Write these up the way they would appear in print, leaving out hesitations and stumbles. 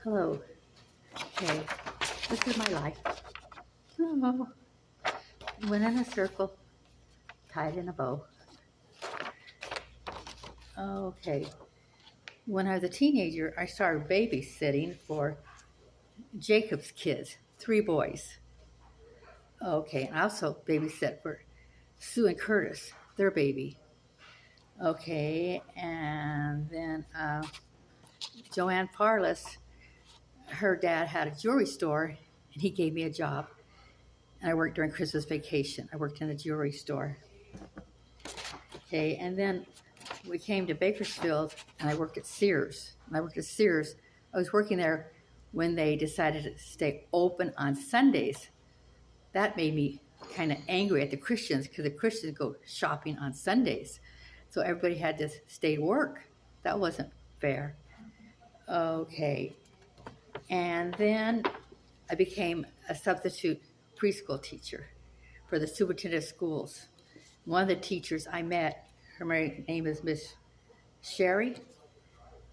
Hello. Okay. This is my life. Oh, went in a circle, tied in a bow. Okay. When I was a teenager, I started babysitting for Jacob's kids, 3 boys. Okay. I also babysat for Sue and Curtis, their baby. Okay. And then Joanne Parless, her dad had a jewelry store, and he gave me a job. And I worked during Christmas vacation. I worked in a jewelry store. Okay, and then we came to Bakersfield, and I worked at Sears. When I worked at Sears, I was working there when they decided to stay open on Sundays. That made me kind of angry at the Christians because the Christians go shopping on Sundays. So everybody had to stay to work. That wasn't fair. Okay, and then I became a substitute preschool teacher for the superintendent of schools. One of the teachers I met, her name is Miss Sherry,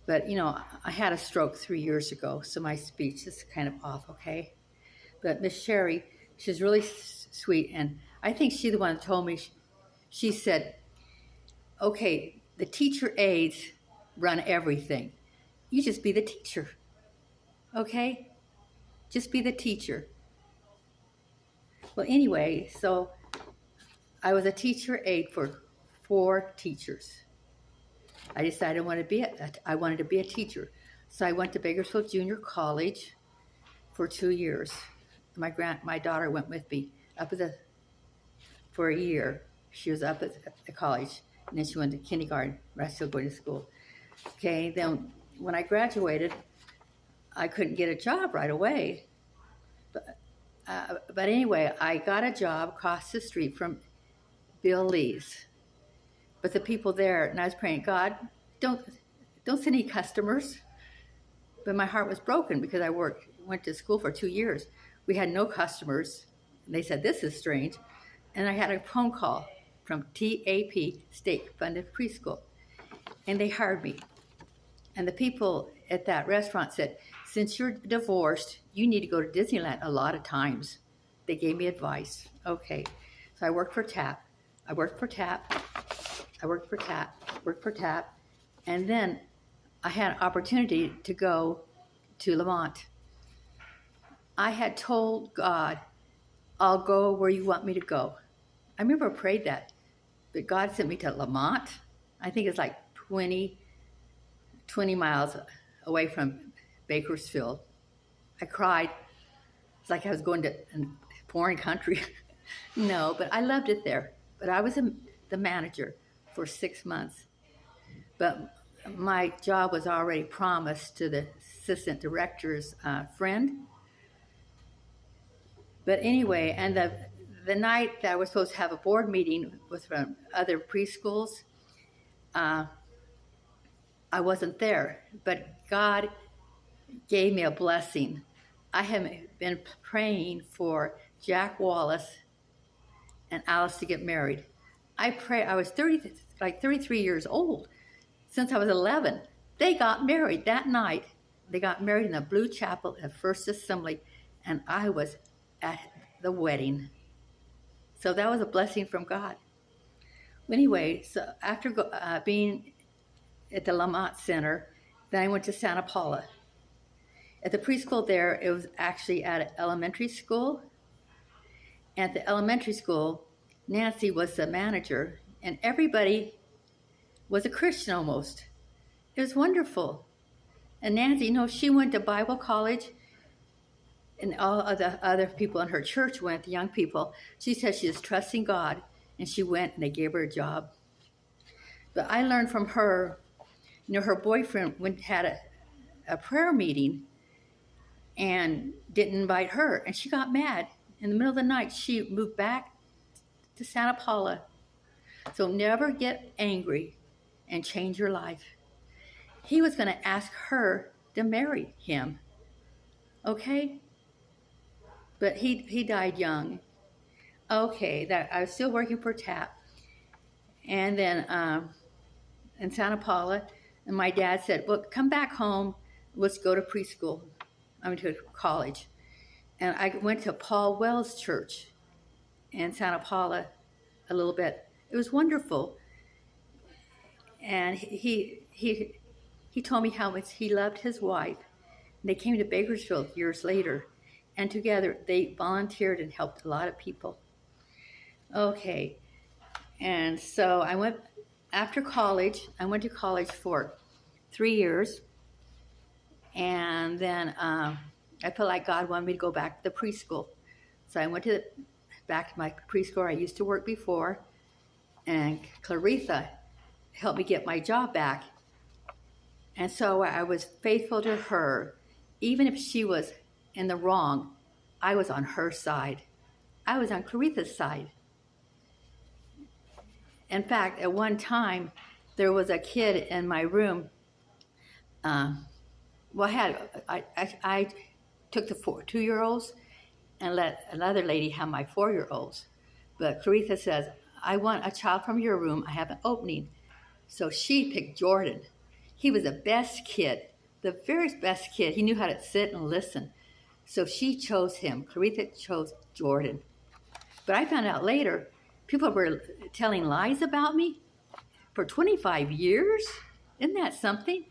but I had a stroke 3 years ago, so my speech is kind of off, okay? But Miss Sherry, she's really sweet, and I think she's the one that told me, she said, okay, the teacher aides run everything. You just be the teacher, okay? Just be the teacher. Well, anyway, so I was a teacher aide for 4 teachers. I decided I wanted to be a teacher. So I went to Bakersfield Junior College for 2 years. My daughter went with me for a year. She was up at the college, and then she went to kindergarten, but I still going to school. Okay, then when I graduated, I couldn't get a job right away. But anyway, I got a job across the street from Bill Lee's. But the people there, and I was praying, God, don't send any customers. But my heart was broken because I went to school for 2 years. We had no customers. And they said, this is strange. And I had a phone call from TAP, State Funded Preschool. And they hired me. And the people at that restaurant said, since you're divorced, you need to go to Disneyland a lot of times. They gave me advice. Okay. So I worked for TAP. I worked for TAP. And then I had an opportunity to go to Lamont. I had told God, I'll go where you want me to go. I remember I prayed that, but God sent me to Lamont. I think it's like 20 miles away from Bakersfield. I cried. It's like I was going to a foreign country. No, but I loved it there. But I was the manager for 6 months. But my job was already promised to the assistant director's friend. But anyway, and the night that I was supposed to have a board meeting with other preschools, I wasn't there. But God gave me a blessing. I have been praying for Jack Wallace and Alice to get married. I was 33 years old. Since I was 11, they got married that night. They got married in the Blue Chapel at First Assembly, and I was at the wedding. So that was a blessing from God. Anyway, so after being at the Lamont Center, then I went to Santa Paula. At the preschool there, it was actually at an elementary school. At the elementary school, Nancy was the manager, and everybody was a Christian almost. It was wonderful. And Nancy, she went to Bible college, and all of the other people in her church went, the young people. She said she was trusting God, and she went, and they gave her a job. But I learned from her, her boyfriend had a prayer meeting and didn't invite her, and she got mad. In the middle of the night, she moved back to Santa Paula. So never get angry and change your life. He was going to ask her to marry him, okay? But he died young. Okay, that I was still working for TAP. And then in Santa Paula, and my dad said, well, come back home. was go to preschool. I went to college. And I went to Paul Wells Church in Santa Paula a little bit. It was wonderful. And he told me how much he loved his wife. They came to Bakersfield years later, and together they volunteered and helped a lot of people. Okay, and so I went after college. I went to college for 3 years, and then I felt like God wanted me to go back to the preschool. So I went back to my preschool I used to work before, and Claritha helped me get my job back. And so I was faithful to her. Even if she was in the wrong, I was on her side. I was on Claritha's side. In fact, at one time, there was a kid in my room. I took the 2-year-olds and let another lady have my 4-year-olds. But Claritha says, I want a child from your room. I have an opening. So she picked Jordan. He was the best kid, the very best kid. He knew how to sit and listen. So she chose him. Claritha chose Jordan. But I found out later, people were telling lies about me for 25 years. Isn't that something?